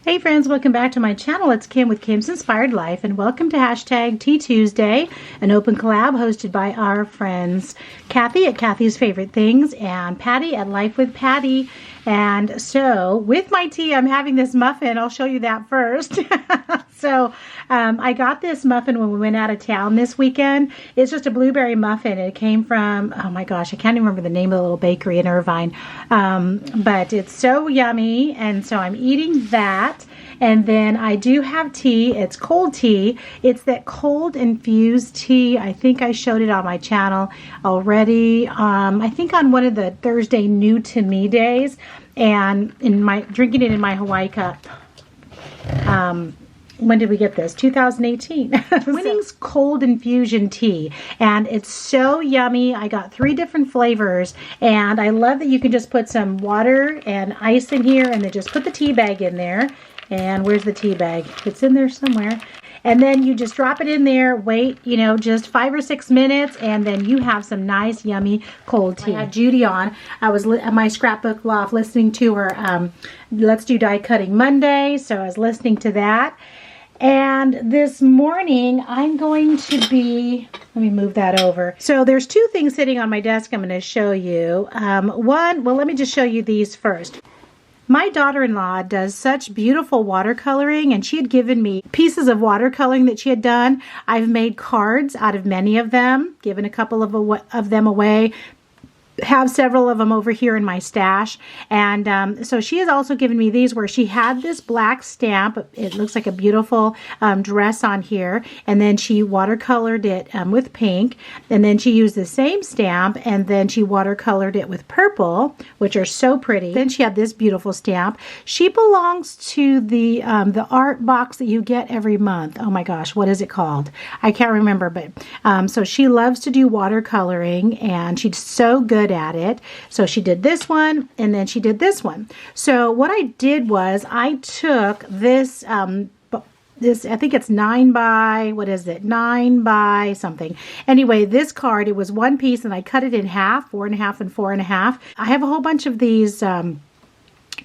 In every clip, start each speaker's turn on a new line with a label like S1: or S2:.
S1: Hey friends, welcome back to my channel. It's Kim with Kim's Inspired Life, and welcome to hashtag Tea Tuesday, an open collab hosted by our friends Kathy at Kathy's Favorite Things and Patty at Life with Patty. And so with my tea, I'm having this muffin. I'll show you that first. I got this muffin when we went out of town this weekend. It's just a blueberry muffin. It came from, oh my gosh, I can't even remember the name of the little bakery in Irvine. But it's so yummy, and so I'm eating that. And then I do have tea. It's cold tea. It's that cold infused tea. I think I showed it on my channel already. I think on one of the Thursday new to me days, and drinking it in my Hawaii cup. When did we get this? 2018. Twinings cold infusion tea, and it's so yummy. I got 3 different flavors, and I love that you can just put some water and ice in here, and then just put the tea bag in there. And where's the tea bag? It's in there somewhere. And then you just drop it in there, wait, just 5 or 6 minutes, and then you have some nice, yummy cold tea. I had Judy on. I was at my scrapbook loft listening to her Let's Do Die Cutting Monday, so I was listening to that. And this morning, I'm going to be, let me move that over. So there's 2 things sitting on my desk I'm going to show you. One, well, let me just show you these first. My daughter-in-law does such beautiful watercoloring, and she had given me pieces of watercoloring that she had done. I've made cards out of many of them, given a couple of them away, have several of them over here in my stash. And so she has also given me these where she had this black stamp. It looks like a beautiful dress on here, and then she watercolored it with pink, and then she used the same stamp and then she watercolored it with purple, which are so pretty. Then she had this beautiful stamp. She belongs to the art box that you get every month. Oh my gosh, what is it called? I can't remember, but so she loves to do watercoloring, and she's so good at it. So she did this one, and then she did this one. So what I did was I took this I think it's 9 by, what is it? 9 by something. Anyway, this card, it was one piece, and I cut it in half, 4.5 and 4.5. I have a whole bunch of these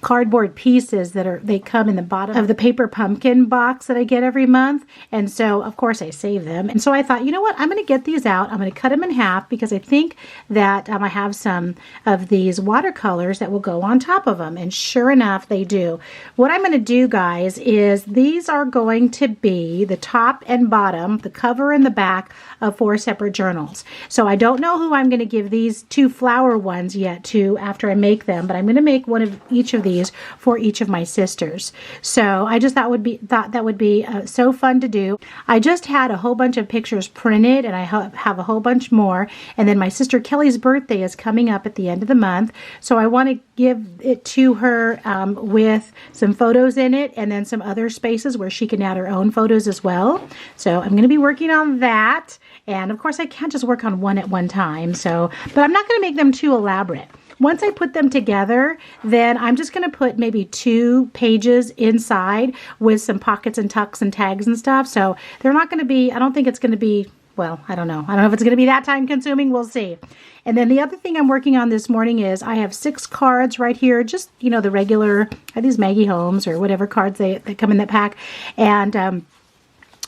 S1: cardboard pieces they come in the bottom of the paper pumpkin box that I get every month, and so of course I save them. And so I thought, you know what, I'm going to get these out. I'm going to cut them in half because I think that I have some of these watercolors that will go on top of them, and sure enough they do. What I'm going to do, guys, is these are going to be the top and bottom, the cover and the back of 4 separate journals. So I don't know who I'm going to give these 2 flower ones yet to after I make them, but I'm going to make one of each of these for each of my sisters. So I just thought that would be so fun to do. I just had a whole bunch of pictures printed, and I have a whole bunch more. And then my sister Kelly's birthday is coming up at the end of the month, so I want to give it to her with some photos in it, and then some other spaces where she can add her own photos as well. So I'm going to be working on that, and of course I can't just work on one at one time. So, but I'm not going to make them too elaborate. Once I put them together, then I'm just going to put maybe 2 pages inside with some pockets and tucks and tags and stuff. So they're not going to be, I don't think it's going to be, well, I don't know. I don't know if it's going to be that time consuming. We'll see. And then the other thing I'm working on this morning is I have 6 cards right here. Just, the regular, these Maggie Holmes or whatever cards that come in that pack. And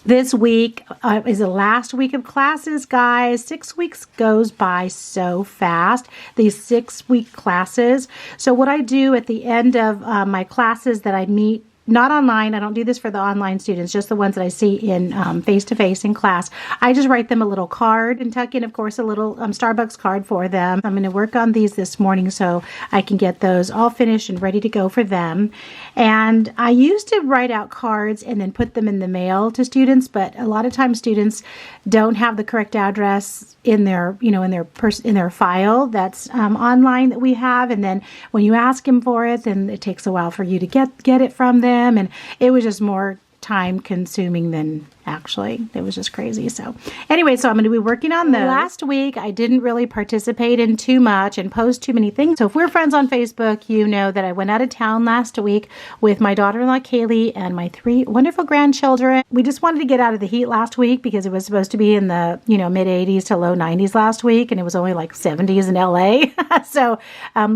S1: this week is the last week of classes, guys. 6 weeks goes by so fast, these 6-week classes. So what I do at the end of my classes that I meet, not online, I don't do this for the online students, just the ones that I see in face-to-face in class. I just write them a little card and tuck in, of course, a little Starbucks card for them. I'm going to work on these this morning so I can get those all finished and ready to go for them. And I used to write out cards and then put them in the mail to students, but a lot of times students don't have the correct address in their, in their file that's online that we have. And then when you ask them for it, then it takes a while for you to get it from them. And it was just more time consuming than actually. It was just crazy. So anyway, so I'm going to be working on those. Last week, I didn't really participate in too much and post too many things. So if we're friends on Facebook, you know that I went out of town last week with my daughter-in-law, Kaylee, and my 3 wonderful grandchildren. We just wanted to get out of the heat last week because it was supposed to be in the, mid 80s to low 90s last week, and it was only like 70s in LA. So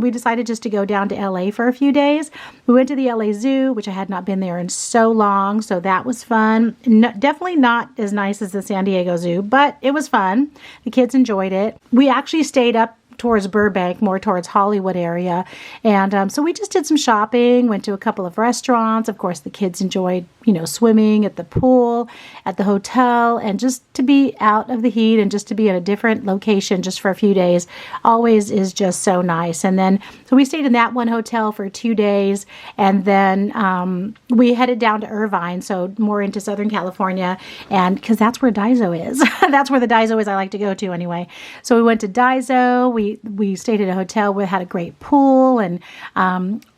S1: we decided just to go down to LA for a few days. We went to the LA Zoo, which I had not been there in so long, so that was fun. Definitely not as nice as the San Diego Zoo, but it was fun. The kids enjoyed it. We actually stayed up towards Burbank, more towards Hollywood area. And so we just did some shopping, went to a couple of restaurants. Of course, the kids enjoyed, swimming at the pool, at the hotel, and just to be out of the heat and just to be in a different location just for a few days always is just so nice. And then, so we stayed in that one hotel for 2 days, and then we headed down to Irvine, so more into Southern California, and because that's where Daiso is. That's where the Daiso is I like to go to anyway. So we went to Daiso. We stayed at a hotel where it had a great pool, and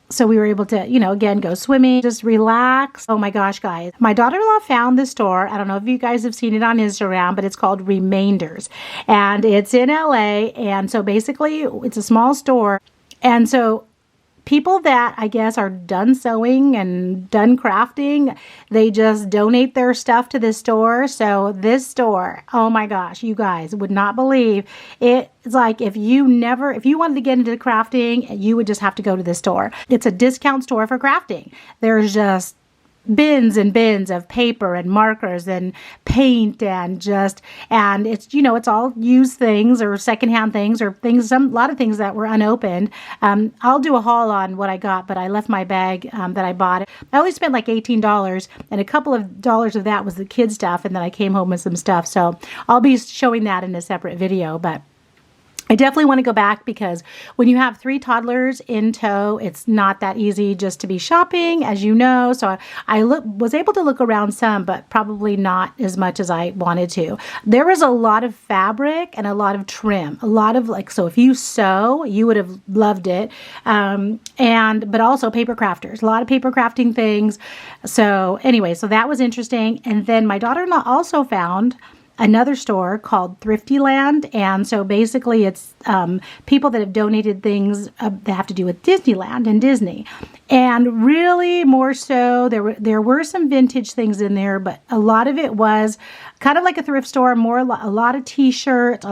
S1: so we were able to, again, go swimming, just relax. Oh my gosh, guys. My daughter-in-law found this store. I don't know if you guys have seen it on Instagram, but it's called Remainders. And it's in LA. And so basically, it's a small store. And so people that I guess are done sewing and done crafting, they just donate their stuff to this store. So this store, oh my gosh, you guys would not believe it. It's like if you wanted to get into crafting, you would just have to go to this store. It's a discount store for crafting. There's just bins and bins of paper and markers and paint and it's, it's all used things or secondhand things or things, a lot of things that were unopened. I'll do a haul on what I got, but I left my bag that I bought. I only spent like $18, and a couple of dollars of that was the kid stuff, and then I came home with some stuff. So I'll be showing that in a separate video, but I definitely want to go back because when you have 3 toddlers in tow, it's not that easy just to be shopping, as you know. So I was able to look around some, but probably not as much as I wanted to. There was a lot of fabric and a lot of trim, a lot of so if you sew, you would have loved it. But also paper crafters, a lot of paper crafting things. So anyway, so that was interesting. And then my daughter-in-law also found another store called Thriftyland, and so basically it's people that have donated things that have to do with Disneyland and Disney, and really more so there were some vintage things in there, but a lot of it was kind of like a thrift store, a lot of t-shirts,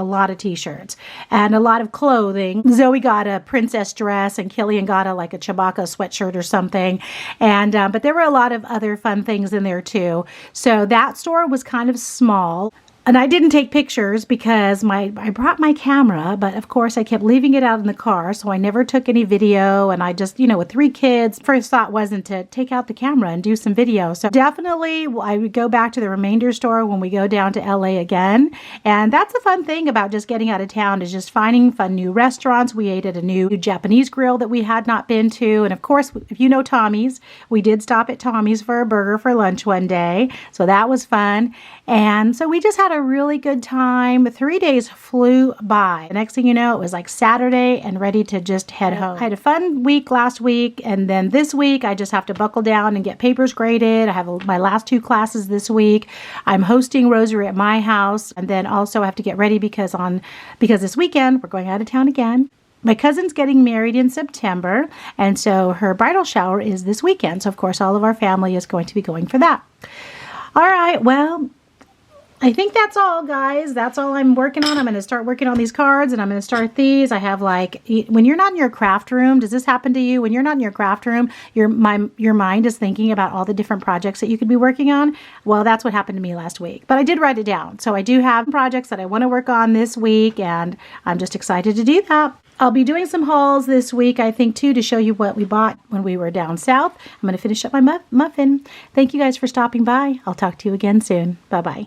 S1: and a lot of clothing. Zoe got a princess dress, and Killian got a Chewbacca sweatshirt or something, and but there were a lot of other fun things in there too. So that store was kind of small. And I didn't take pictures because I brought my camera, but of course I kept leaving it out in the car, so I never took any video. And I just, with 3 kids, first thought wasn't to take out the camera and do some video. So definitely I would go back to the Remainder store when we go down to LA again. And that's the fun thing about just getting out of town, is just finding fun new restaurants. We ate at a new Japanese grill that we had not been to. And of course, if you know Tommy's, we did stop at Tommy's for a burger for lunch one day. So that was fun. And so we just had a really good time. 3 days flew by. The next thing you know, it was like Saturday and ready to just head home. I had a fun week last week, and then this week I just have to buckle down and get papers graded. I have my last 2 classes this week. I'm hosting Rosary at my house, and then also I have to get ready because this weekend we're going out of town again. My cousin's getting married in September, and so her bridal shower is this weekend. So of course all of our family is going to be going for that. All right, well, I think that's all, guys. That's all I'm working on. I'm going to start working on these cards, and I'm going to start these. I have when you're not in your craft room, does this happen to you? When you're not in your craft room, your mind is thinking about all the different projects that you could be working on. Well, that's what happened to me last week, but I did write it down. So I do have projects that I want to work on this week, and I'm just excited to do that. I'll be doing some hauls this week, I think, too, to show you what we bought when we were down south. I'm going to finish up my muffin. Thank you guys for stopping by. I'll talk to you again soon. Bye-bye.